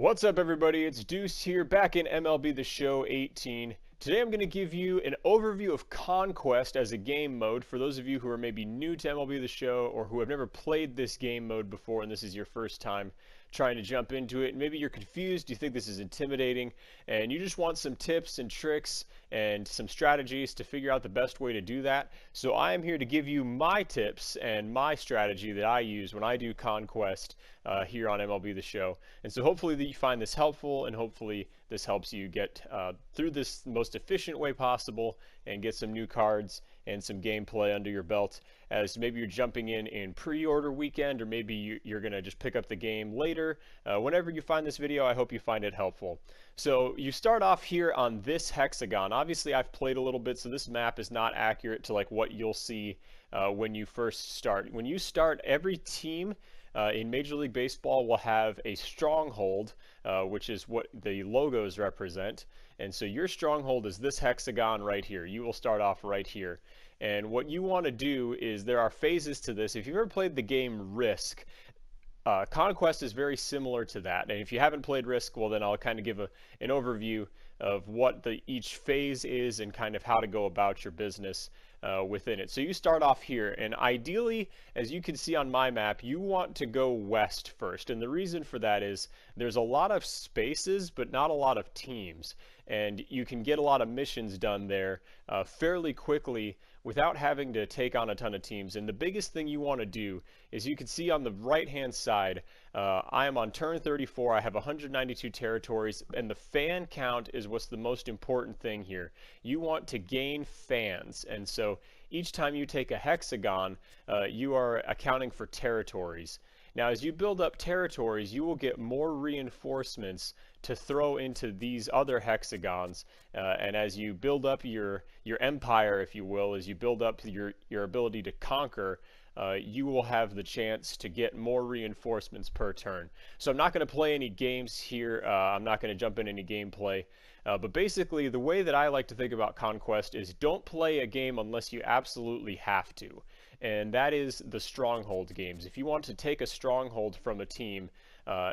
What's up, everybody? It's Deuce here, back in MLB the Show 18. Today I'm going to give you an overview of Conquest as a game mode for those of you who are maybe new to MLB the Show or who have never played this game mode before and this is your first time trying to jump into it. Maybe you're confused, you think this is intimidating, and you just want some tips and tricks and some strategies to figure out the best way to do that. So I am here to give you my tips and my strategy that I use when I do Conquest here on MLB the Show. And so hopefully that you find this helpful, and hopefully this helps you get through this most efficient way possible and get some new cards and some gameplay under your belt, as maybe you're jumping in pre-order weekend, or maybe you're going to just pick up the game later. Whenever you find this video, I hope you find it helpful. So you start off here on this hexagon. Obviously I've played a little bit, so this map is not accurate to like what you'll see when you first start. When you start, every team in Major League Baseball will have a stronghold, which is what the logos represent. And so your stronghold is this hexagon right here. You will start off right here. And what you want to do is, there are phases to this. If you've ever played the game Risk, Conquest is very similar to that. And if you haven't played Risk, well, then I'll kind of give an overview of what each phase is and kind of how to go about your business within it. So you start off here, and ideally, as you can see on my map, you want to go west first. And the reason for that is there's a lot of spaces, but not a lot of teams. And you can get a lot of missions done there fairly quickly without having to take on a ton of teams. And the biggest thing you want to do is, you can see on the right hand side, I am on turn 34. I have 192 territories, and the fan count is what's the most important thing here. You want to gain fans, and so each time you take a hexagon, you are accounting for territories. Now, as you build up territories, you will get more reinforcements to throw into these other hexagons, and as you build up your empire, if you will, as you build up your ability to conquer, you will have the chance to get more reinforcements per turn. So I'm not going to play any games here. I'm not going to jump in any gameplay. But basically, the way that I like to think about Conquest is, don't play a game unless you absolutely have to. And that is the stronghold games. If you want to take a stronghold from a team,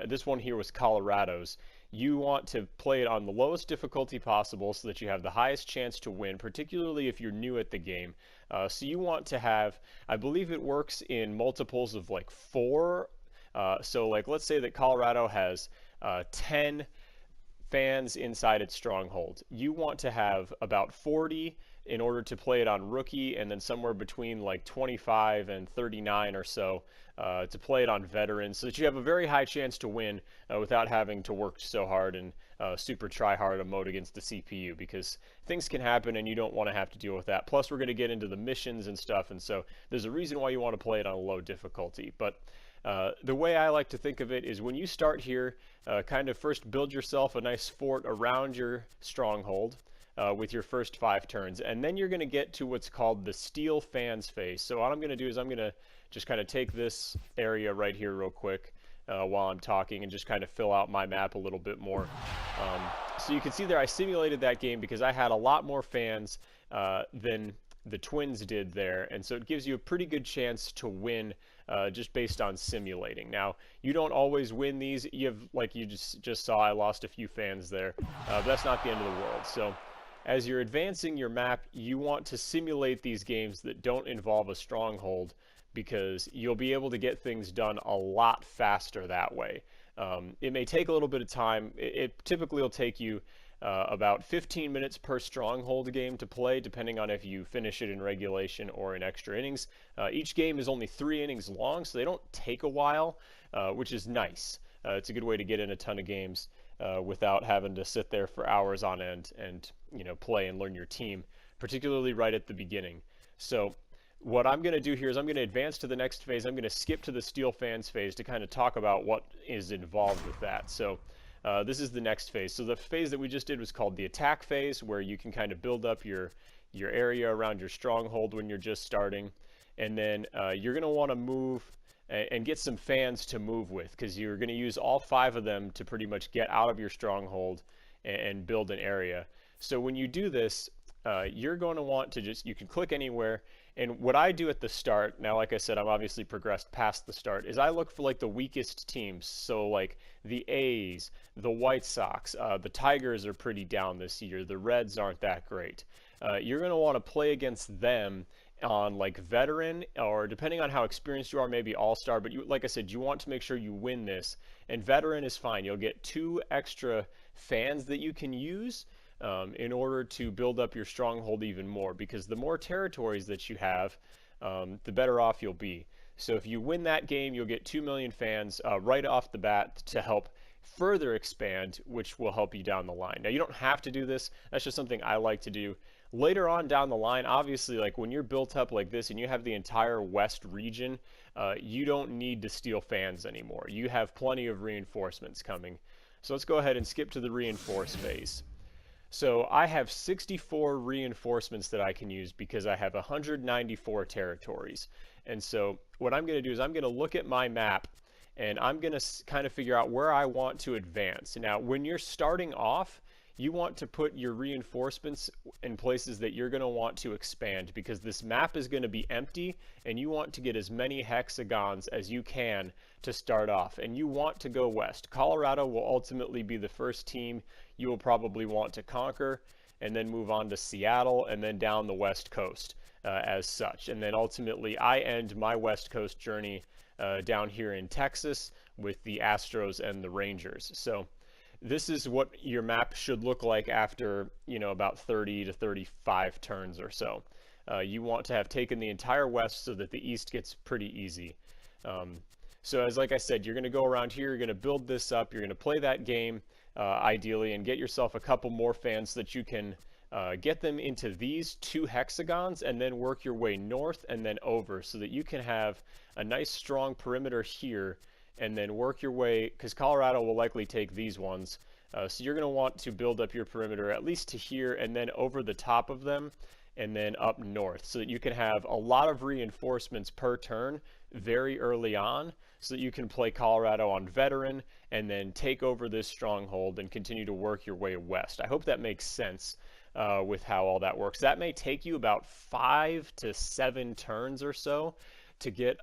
this one here was Colorado's, you want to play it on the lowest difficulty possible so that you have the highest chance to win, particularly if you're new at the game. So you want to have, I believe it works in multiples of like 4. So like, let's say that Colorado has 10 fans inside its stronghold. You want to have about 40 in order to play it on rookie, and then somewhere between like 25 and 39 or so to play it on veteran, so that you have a very high chance to win without having to work so hard and super try hard a mode against the CPU, because things can happen and you don't want to have to deal with that. Plus, we're going to get into the missions and stuff, and so there's a reason why you want to play it on a low difficulty. But the way I like to think of it is, when you start here, kind of first build yourself a nice fort around your stronghold with your first 5 turns, and then you're going to get to what's called the Steel Fans phase. So what I'm going to do is, I'm going to just kind of take this area right here real quick while I'm talking, and just kind of fill out my map a little bit more. So you can see there, I simulated that game because I had a lot more fans than the Twins did there, and so it gives you a pretty good chance to win just based on simulating. Now, you don't always win these. You have, like you just saw, I lost a few fans there, but that's not the end of the world. So as you're advancing your map, you want to simulate these games that don't involve a stronghold, because you'll be able to get things done a lot faster that way. It may take a little bit of time. It typically will take you about 15 minutes per stronghold game to play, depending on if you finish it in regulation or in extra innings. Each game is only 3 innings long, so they don't take a while, which is nice. It's a good way to get in a ton of games without having to sit there for hours on end and play and learn your team, particularly right at the beginning. So what I'm going to do here is, I'm going to advance to the next phase. I'm going to skip to the Steel Fans phase to kind of talk about what is involved with that. So this is the next phase. So the phase that we just did was called the attack phase, where you can kind of build up your area around your stronghold when you're just starting. And then you're going to want to move and get some fans to move with, because you're going to use all 5 of them to pretty much get out of your stronghold and build an area. So when you do this, you're going to want to you can click anywhere, And what I do at the start, now like I said, I'm obviously progressed past the start, is I look for like the weakest teams. So like the A's, the White Sox, the Tigers are pretty down this year. The Reds aren't that great. You're going to want to play against them on like veteran, or depending on how experienced you are, maybe all-star. But you, like I said, you want to make sure you win this. And veteran is fine. You'll get 2 extra fans that you can use in order to build up your stronghold even more, because the more territories that you have, the better off you'll be. So if you win that game, you'll get 2 million fans right off the bat to help further expand, which will help you down the line. Now, you don't have to do this. That's just something I like to do. Later on down the line, obviously, like when you're built up like this and you have the entire West region, you don't need to steal fans anymore. You have plenty of reinforcements coming. So let's go ahead and skip to the reinforce phase. So I have 64 reinforcements that I can use because I have 194 territories. And so what I'm going to do is I'm going to look at my map and I'm going to kind of figure out where I want to advance. Now, when you're starting off, you want to put your reinforcements in places that you're going to want to expand, because this map is going to be empty and you want to get as many hexagons as you can to start off. And you want to go west. Colorado will ultimately be the first team you will probably want to conquer, and then move on to Seattle and then down the West Coast as such. And then ultimately I end my West Coast journey down here in Texas with the Astros and the Rangers. So this is what your map should look like after, you know, about 30 to 35 turns or so. You want to have taken the entire West so that the East gets pretty easy. So as like I said, you're going to go around here, you're going to build this up, you're going to play that game ideally, and get yourself a couple more fans so that you can get them into these 2 hexagons and then work your way north and then over so that you can have a nice strong perimeter here, and then work your way, because Colorado will likely take these ones. So you're going to want to build up your perimeter at least to here and then over the top of them and then up north, so that you can have a lot of reinforcements per turn very early on, so that you can play Colorado on veteran and then take over this stronghold and continue to work your way west. I hope that makes sense with how all that works. That may take you about 5 to 7 turns or so to get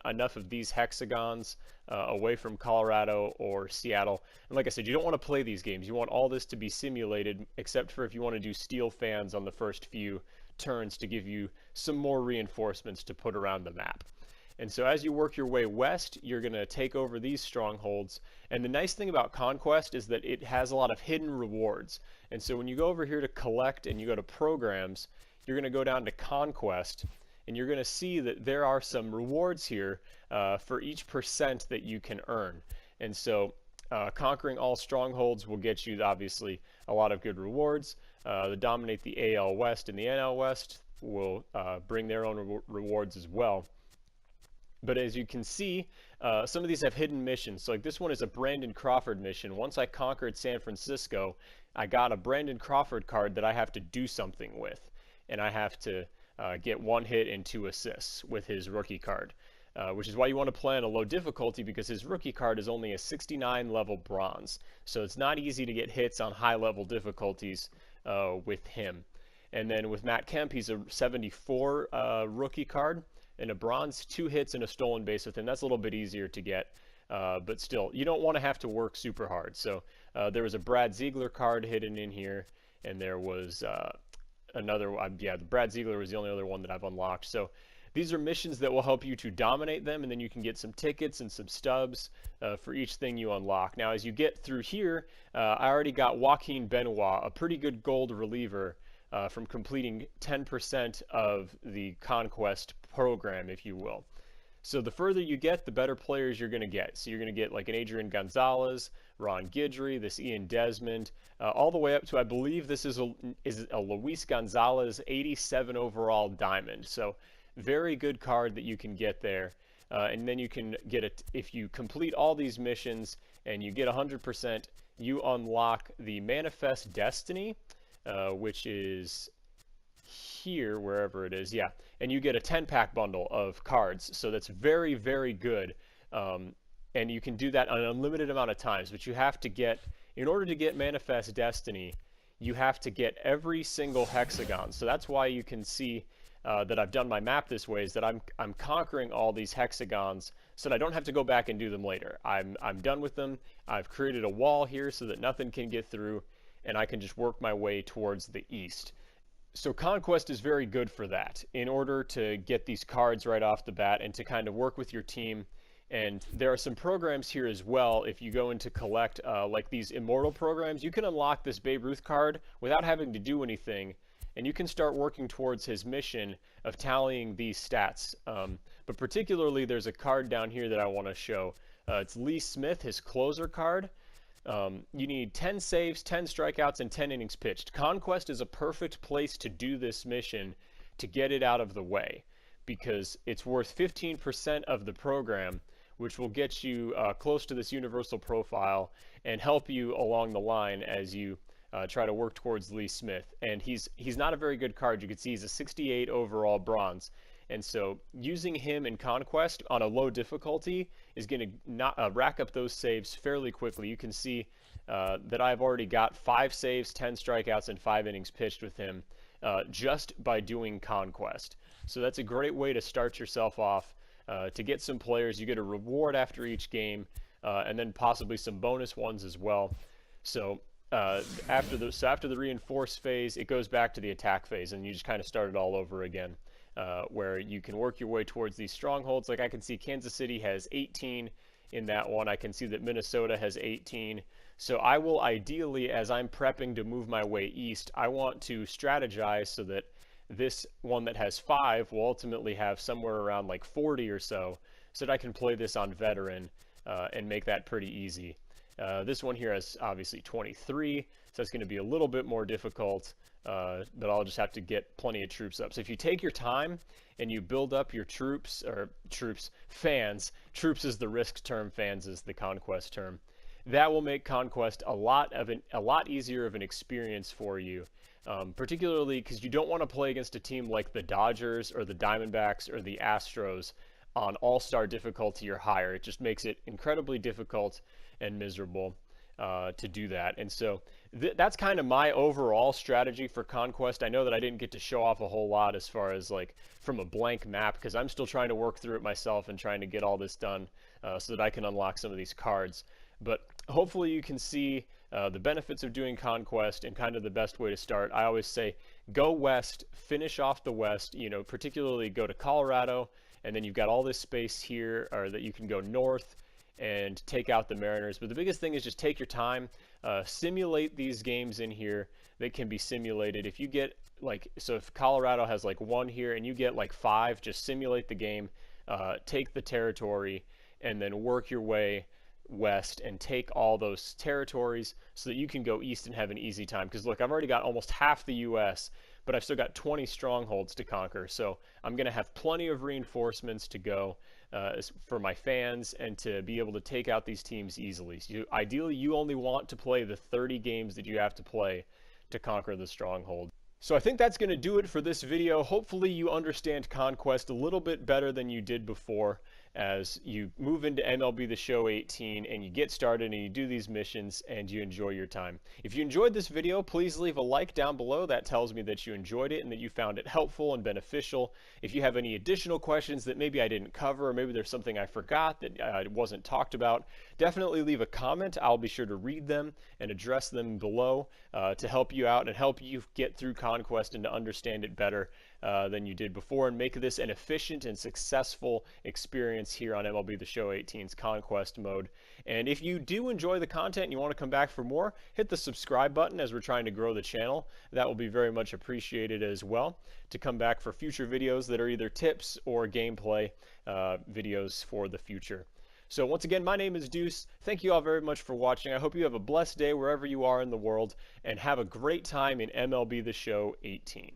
enough of these hexagons away from Colorado or Seattle. And like I said, you don't want to play these games. You want all this to be simulated, except for if you want to do steel fans on the first few turns to give you some more reinforcements to put around the map. And so as you work your way west, you're going to take over these strongholds. And the nice thing about Conquest is that it has a lot of hidden rewards. And so when you go over here to collect and you go to programs, you're going to go down to Conquest, and you're going to see that there are some rewards here for each percent that you can earn. And so conquering all strongholds will get you, obviously, a lot of good rewards. The Dominate the AL West and the NL West will bring their own rewards as well. But as you can see, some of these have hidden missions. So like this one is a Brandon Crawford mission. Once I conquered San Francisco, I got a Brandon Crawford card that I have to do something with. And I have to get 1 hit and 2 assists with his rookie card, which is why you want to play on a low difficulty, because his rookie card is only a 69 level bronze. So it's not easy to get hits on high level difficulties with him. And then with Matt Kemp, he's a 74 rookie card and a bronze, 2 hits and a stolen base with him. That's a little bit easier to get, but still, you don't want to have to work super hard. So there was a Brad Ziegler card hidden in here, and there was another, the Brad Ziegler was the only other one that I've unlocked. So these are missions that will help you to dominate them, and then you can get some tickets and some stubs for each thing you unlock. Now, as you get through here, I already got Joaquin Benoit, a pretty good gold reliever from completing 10% of the Conquest program, if you will. So the further you get, the better players you're going to get. So you're going to get like an Adrian Gonzalez, Ron Guidry, this Ian Desmond, all the way up to, I believe this is a Luis Gonzalez 87 overall diamond. So very good card that you can get there. And then you can get it, if you complete all these missions and you get 100%, you unlock the Manifest Destiny, which is here, wherever it is, and you get a 10-pack bundle of cards. So that's very, very good, and you can do that an unlimited amount of times. But you have to get, in order to get Manifest Destiny, you have to get every single hexagon. So that's why you can see that I've done my map this way is that I'm conquering all these hexagons so that I don't have to go back and do them later. I'm done with them. I've created a wall here so that nothing can get through, and I can just work my way towards the east. So Conquest is very good for that, in order to get these cards right off the bat and to kind of work with your team. And there are some programs here as well. If you go into collect, like these immortal programs, you can unlock this Babe Ruth card without having to do anything, and you can start working towards his mission of tallying these stats. But particularly, there's a card down here that I want to show. It's Lee Smith, his closer card. You need 10 saves, 10 strikeouts, and 10 innings pitched. Conquest is a perfect place to do this mission to get it out of the way, because it's worth 15% of the program, which will get you close to this universal profile and help you along the line as you try to work towards Lee Smith. And he's not a very good card. You can see he's a 68 overall bronze. And so using him in Conquest on a low difficulty is going to not rack up those saves fairly quickly. You can see that I've already got 5 saves, 10 strikeouts, and 5 innings pitched with him just by doing Conquest. So that's a great way to start yourself off. To get some players, you get a reward after each game, and then possibly some bonus ones as well. So after the reinforce phase, it goes back to the attack phase, and you just kind of start it all over again, where you can work your way towards these strongholds. Like I can see Kansas City has 18 in that one. I can see that Minnesota has 18. So I will ideally, as I'm prepping to move my way east, I want to strategize so that this one that has 5 will ultimately have somewhere around like 40 or so that I can play this on veteran and make that pretty easy. This one here has obviously 23, so it's going to be a little bit more difficult, but I'll just have to get plenty of troops up. So if you take your time and you build up your fans, troops is the risk term, fans is the conquest term, that will make Conquest a lot easier of an experience for you. Particularly because you don't want to play against a team like the Dodgers or the Diamondbacks or the Astros on all-star difficulty or higher. It just makes it incredibly difficult and miserable to do that. And so that's kind of my overall strategy for Conquest. I know that I didn't get to show off a whole lot as far as like from a blank map, because I'm still trying to work through it myself and trying to get all this done so that I can unlock some of these cards. But hopefully you can see the benefits of doing Conquest and kind of the best way to start. I always say go west, finish off the west, particularly go to Colorado, and then you've got all this space here, or that you can go north and take out the Mariners. But the biggest thing is just take your time, simulate these games in here. They can be simulated. If you get so if Colorado has like 1 here and you get like 5, just simulate the game, take the territory, and then work your way west and take all those territories so that you can go east and have an easy time. Because look, I've already got almost half the US, but I've still got 20 strongholds to conquer, so I'm going to have plenty of reinforcements to go for my fans and to be able to take out these teams easily. So ideally, you only want to play the 30 games that you have to play to conquer the stronghold. So I think that's going to do it for this video. Hopefully you understand Conquest a little bit better than you did before as you move into MLB the Show 18 and you get started and you do these missions and you enjoy your time. If you enjoyed this video, please leave a like down below. That tells me that you enjoyed it and that you found it helpful and beneficial. If you have any additional questions that maybe I didn't cover, or maybe there's something I forgot that wasn't talked about, definitely leave a comment. I'll be sure to read them and address them below to help you out and help you get through Conquest and to understand it better than you did before, and make this an efficient and successful experience here on MLB the Show 18's Conquest Mode. And if you do enjoy the content and you want to come back for more, hit the subscribe button as we're trying to grow the channel. That will be very much appreciated as well, to come back for future videos that are either tips or gameplay videos for the future. So once again, my name is Deuce. Thank you all very much for watching. I hope you have a blessed day wherever you are in the world, and have a great time in MLB the Show 18.